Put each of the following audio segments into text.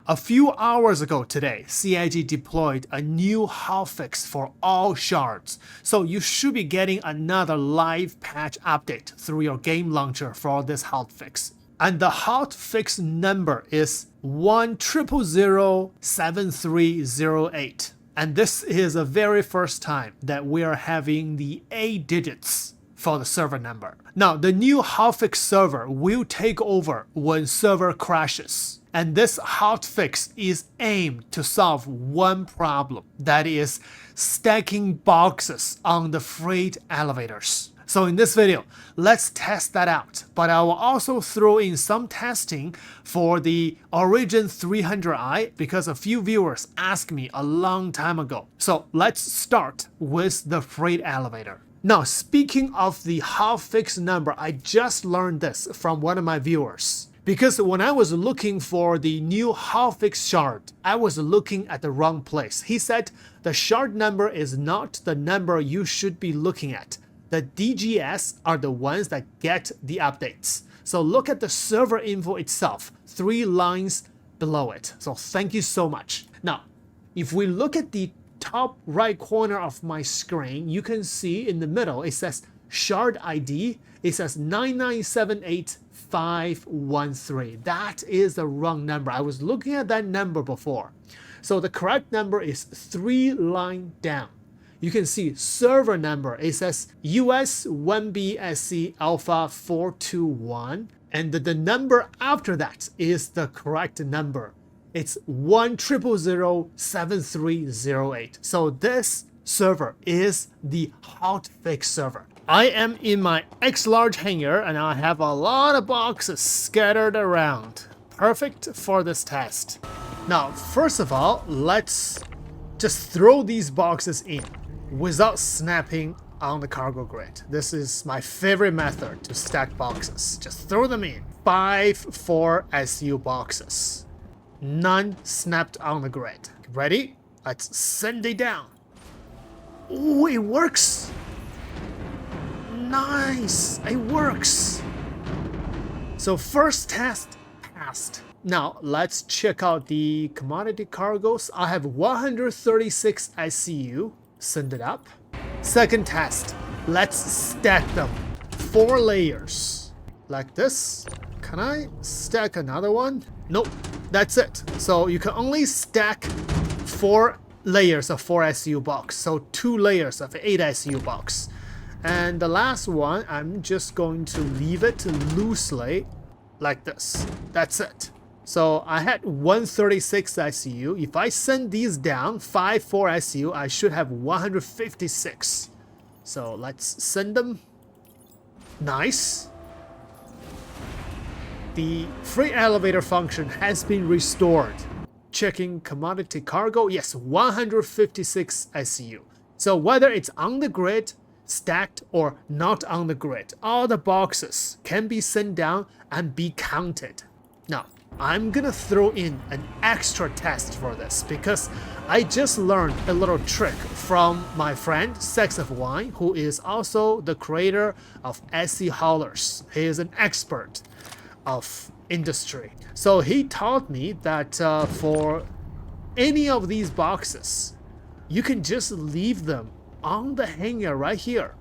A few hours ago today, CIG deployed a new hotfix for all shards, so you should be getting another live patch update through your game launcher for this hotfix. And the hotfix number is 1007308. And this is the very first time that we are having the 8 digits for the server number. Now, the new hotfix server will take over when server crashes. And this hotfix is aimed to solve one problem, that is stacking boxes on the freight elevators. So in this video, let's test that out, but I will also throw in some testing for the Origin 300i because a few viewers asked me a long time ago. So let's start with the freight elevator. Now, speaking of the hotfix number, I just learned this from one of my viewers. Because when I was looking for the new hotfix shard, I was looking at the wrong place. He said the shard number is not the number you should be looking at. The DGS are the ones that get the updates. So look at the server info itself, 3 lines below it. So thank you so much. Now, if we look at the top right corner of my screen, you can see in the middle, it says shard ID. It says 9978513. That is the wrong number. I was looking at that number before. So the correct number is 3 lines down. You can see server number. It says US 1BSC Alpha 421. And the number after that is the correct number. It's 1007308. So this server is the hotfix server. I am in my X-large hangar and I have a lot of boxes scattered around. Perfect for this test. Now, first of all, let's just throw these boxes in without snapping on the cargo grid. This is my favorite method to stack boxes. Just throw them in. 5 4SU boxes. None snapped on the grid. Ready? Let's send it down. Oh, it works! Nice! It works! So first test passed. Now let's check out the commodity cargoes. I have 136 SCU. Send it up. Second test. Let's stack them. 4 layers. Like this. Can I stack another one? Nope. That's it. So you can only stack 4 layers of 4 SCU box. So 2 layers of 8 SCU box. And the last one, I'm just going to leave it loosely like this. That's it. So I had 136 SCU. If I send these down, 5 4 SCU, I should have 156. So let's send them. Nice. The freight elevator function has been restored. Checking commodity cargo. Yes, 156 SCU. So whether it's on the grid, stacked or not on the grid, all the boxes can be sent down and be counted. Now, I'm gonna throw in an extra test for this because I just learned a little trick from my friend STECS of Wine, who is also the creator of SC Haulers. He is an expert of industry. So he taught me that for any of these boxes, you can just leave them on the hangar right here.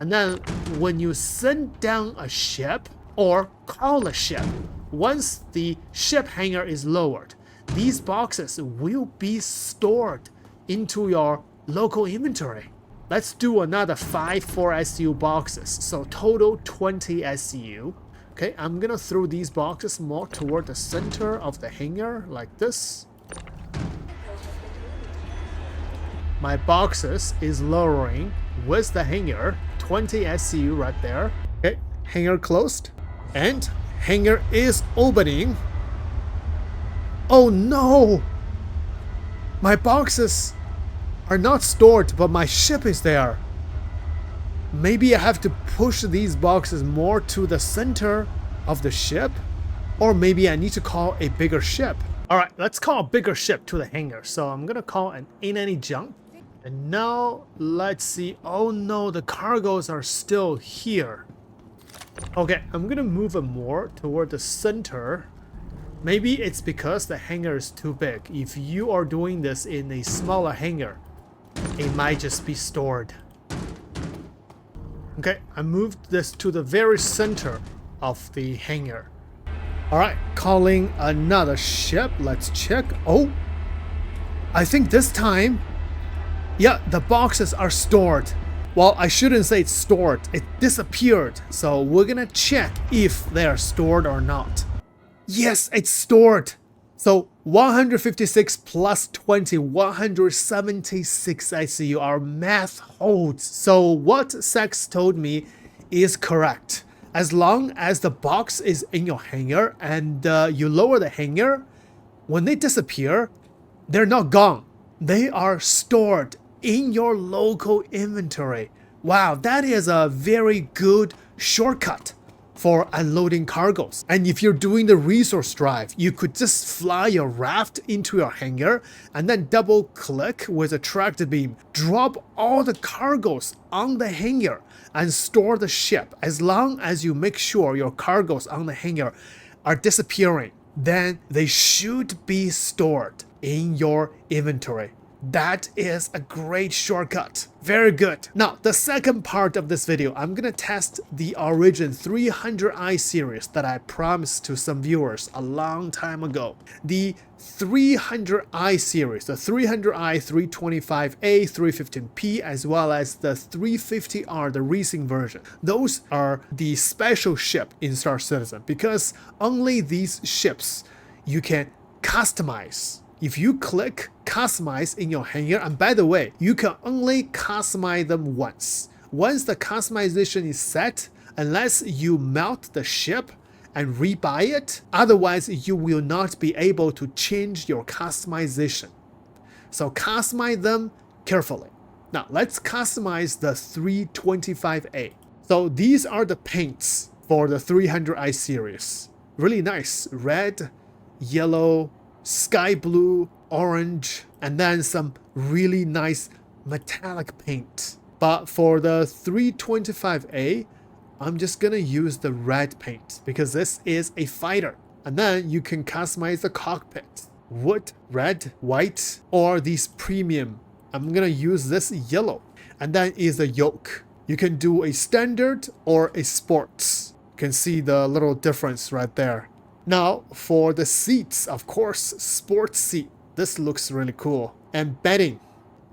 And then when you send down a ship or call a ship, once the ship hangar is lowered, these boxes will be stored into your local inventory. Let's do another 5 4 SCU boxes, so total 20 SCU. Okay, I'm gonna throw these boxes more toward the center of the hangar, like this. My boxes is lowering with the hangar, 20 SCU right there. Okay, hangar closed, and hangar is opening. Oh no! My boxes are not stored, but my ship is there. Maybe I have to push these boxes more to the center of the ship, or maybe I need to call a bigger ship. All right, let's call a bigger ship to the hangar. So I'm gonna call an A90 jump. And now let's see. Oh no, the cargoes are still here. Okay, I'm gonna move them more toward the center Maybe it's because the hangar is too big. If you are doing this in a smaller hangar, it might just be stored. Okay, I moved this to the very center of the hangar. Alright, calling another ship. Let's check. Oh, I think this time, yeah, the boxes are stored. Well, I shouldn't say it's stored. It disappeared. So we're gonna check if they are stored or not. Yes, it's stored. So 156 plus 20, 176 ICU. Our math holds. So what STECS told me is correct. As long as the box is in your hangar and you lower the hangar, when they disappear, they're not gone. They are stored in your local inventory. Wow, that is a very good shortcut for unloading cargoes. And if you're doing the resource drive, you could just fly your raft into your hangar and then double click with a tractor beam, drop all the cargoes on the hangar and store the ship. As long as you make sure your cargoes on the hangar are disappearing, then they should be stored in your inventory. That is a great shortcut. Very good. Now, the second part of this video, I'm gonna test the Origin 300i series that I promised to some viewers a long time ago. The 300i series, the 300i, 325A, 315P, as well as the 350R, the racing version. Those are the special ship in Star Citizen because only these ships you can customize. If you click customize in your hangar, and by the way, you can only customize them once. Once the customization is set, unless you melt the ship and rebuy it, otherwise you will not be able to change your customization. So customize them carefully. Now let's customize the 325A. So these are the paints for the 300i series. Really nice. Red, yellow, sky blue, orange, and then some really nice metallic paint. But for the 325A, I'm just gonna use the red paint because this is a fighter. And then you can customize the cockpit. Wood, red, white, or these premium. I'm gonna use this yellow. And then is the yoke. You can do a standard or a sports. You can see the little difference right there. Now, for the seats, of course, sports seat. This looks really cool. And bedding.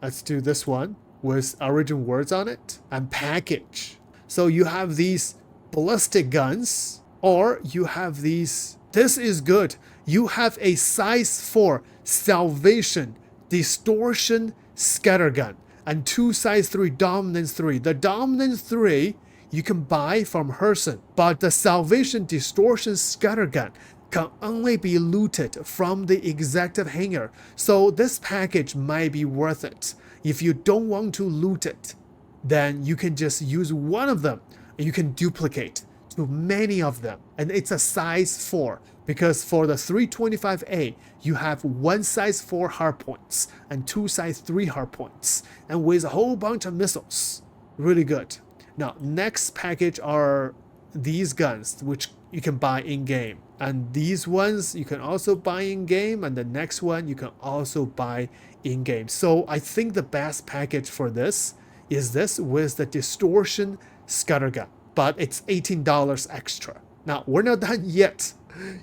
Let's do this one with Origin words on it. And package. So you have these ballistic guns, or you have these. This is good. You have a size 4 salvation distortion scattergun and 2 size 3 dominance 3. The dominance 3 you can buy from Herson, but the salvation distortion scattergun can only be looted from the executive hangar. So this package might be worth it. If you don't want to loot it, then you can just use one of them and you can duplicate to many of them. And it's a size 4 because for the 325A, you have 1 size 4 hardpoints and 2 size 3 hardpoints and with a whole bunch of missiles. Really good. Now, next package are these guns, which you can buy in-game. And these ones you can also buy in-game, and the next one you can also buy in-game. So I think the best package for this is this with the distortion scattergun, but it's $18 extra. Now, we're not done yet.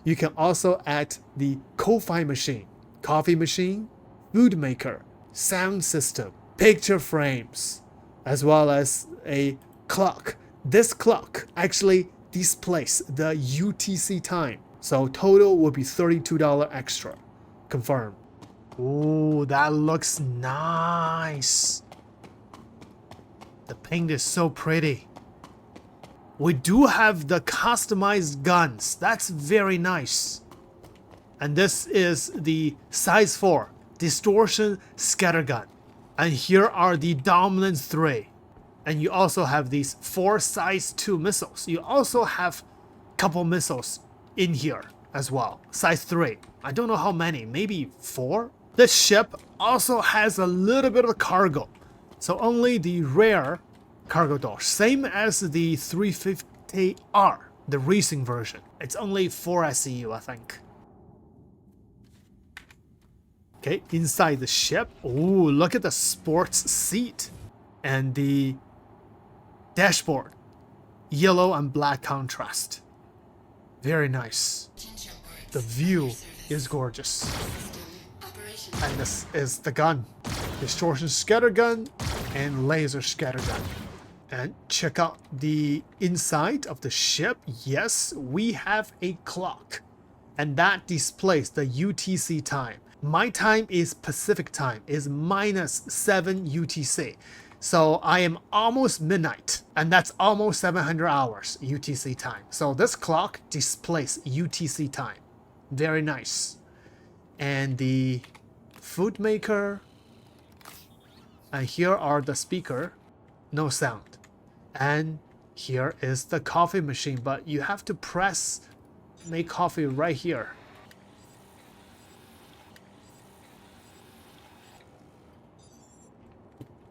You can also add the Ko-Fi machine, coffee machine, food maker, sound system, picture frames, as well as a clock. This clock actually displays the UTC time. So total will be $32 extra. Confirm. Ooh, that looks nice. The paint is so pretty. We do have the customized guns. That's very nice. And this is the size 4 distortion scattergun. And here are the dominance 3. And you also have these 4 size 2 missiles. You also have a couple missiles in here as well. Size 3. I don't know how many, maybe 4? This ship also has a little bit of cargo. So only the rare cargo door. Same as the 350R, the racing version. It's only 4 SCU, I think. Okay, inside the ship. Ooh, look at the sports seat and the dashboard. Yellow and black contrast. Very nice. The view is gorgeous. And this is the gun. Distortion scatter gun and laser scatter gun. And check out the inside of the ship. Yes, we have a clock. And that displays the UTC time. My time is Pacific time, is -7 UTC. So I am almost midnight, and that's almost 700 hours UTC time. So this clock displays UTC time. Very nice. And the food maker. And here are the speaker. No sound. And here is the coffee machine, but you have to press make coffee right here.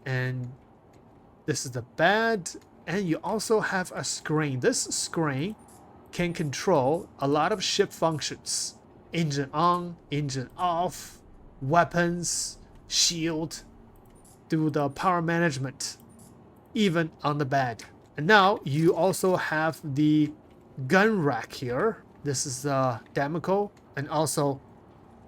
And this is the bed, and you also have a screen. This screen can control a lot of ship functions. Engine on, engine off, weapons, shield, do the power management, even on the bed. And now you also have the gun rack here. This is the Damaco and also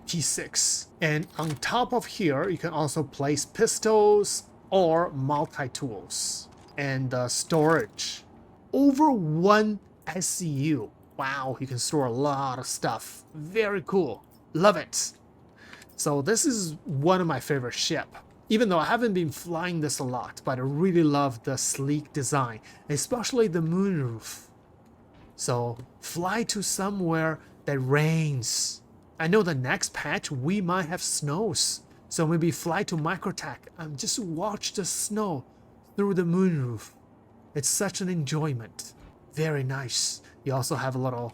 T6. And on top of here, you can also place pistols or multi-tools. And storage. Over 1 SCU. Wow, you can store a lot of stuff. Very cool. Love it. So this is one of my favorite ships. Even though I haven't been flying this a lot, but I really love the sleek design, especially the moonroof. So fly to somewhere that rains. I know the next patch we might have snows. So maybe fly to Microtech and just watch the snow through the moonroof. It's such an enjoyment. Very nice. You also have a little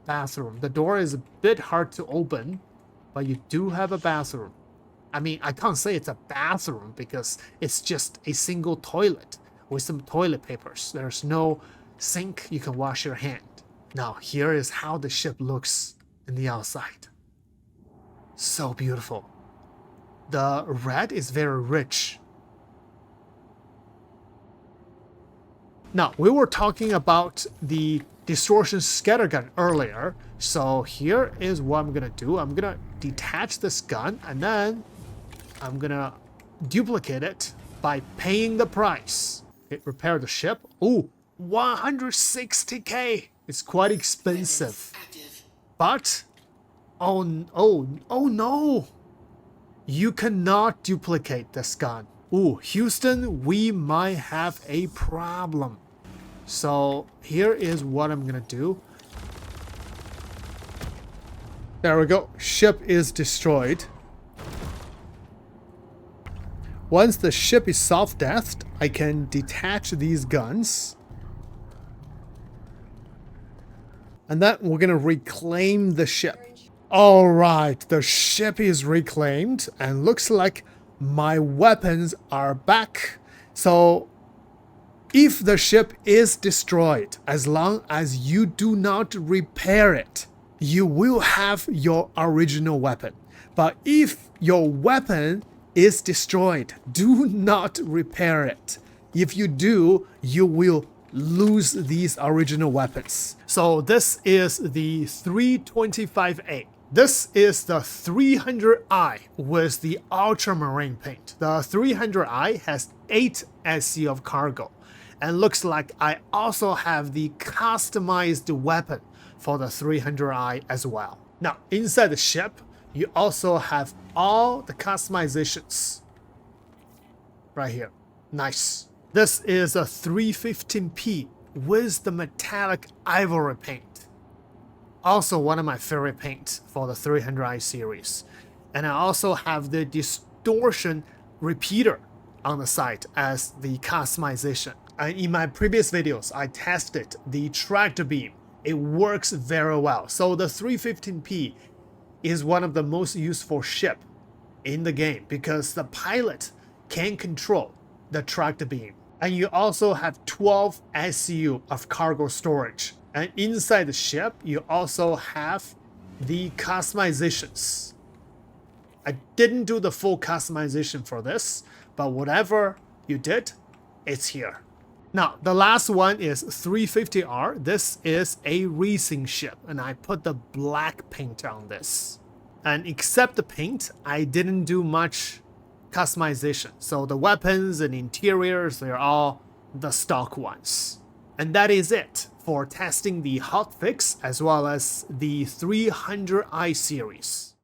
bathroom. The door is a bit hard to open, but you do have a bathroom. I mean, I can't say it's a bathroom because it's just a single toilet with some toilet papers. There's no sink you can wash your hand. Now, here is how the ship looks in the outside. So beautiful. The red is very rich. Now, we were talking about the distortion scattergun earlier. So here is what I'm gonna do. I'm gonna detach this gun and then I'm gonna duplicate it by paying the price. Okay, repair the ship. Ooh, 160k. It's quite expensive. But, oh no. You cannot duplicate this gun. Ooh, Houston, we might have a problem. So here is what I'm gonna do. There we go. Ship is destroyed. Once the ship is soft-deathed, I can detach these guns. And then we're gonna reclaim the ship. Alright, the ship is reclaimed and looks like my weapons are back. So if the ship is destroyed, as long as you do not repair it, you will have your original weapon. But if your weapon is destroyed, do not repair it. If you do, you will lose these original weapons. So this is the 325A. This is the 300i with the ultramarine paint. The 300i has 8 SC of cargo. And looks like I also have the customized weapon for the 300i as well. Now, inside the ship, you also have all the customizations right here. Nice. This is a 315p with the metallic ivory paint. Also one of my favorite paints for the 300i series. And I also have the distortion repeater on the side as the customization. And in my previous videos, I tested the tractor beam. It works very well. So the 315p is one of the most useful ship in the game because the pilot can control the tractor beam. And you also have 12 SCU of cargo storage. And inside the ship, you also have the customizations. I didn't do the full customization for this, but whatever you did, it's here. Now, the last one is 350R. This is a racing ship, and I put the black paint on this. And except the paint, I didn't do much customization. So the weapons and interiors, they're all the stock ones. And that is it for testing the Hotfix as well as the 300i series.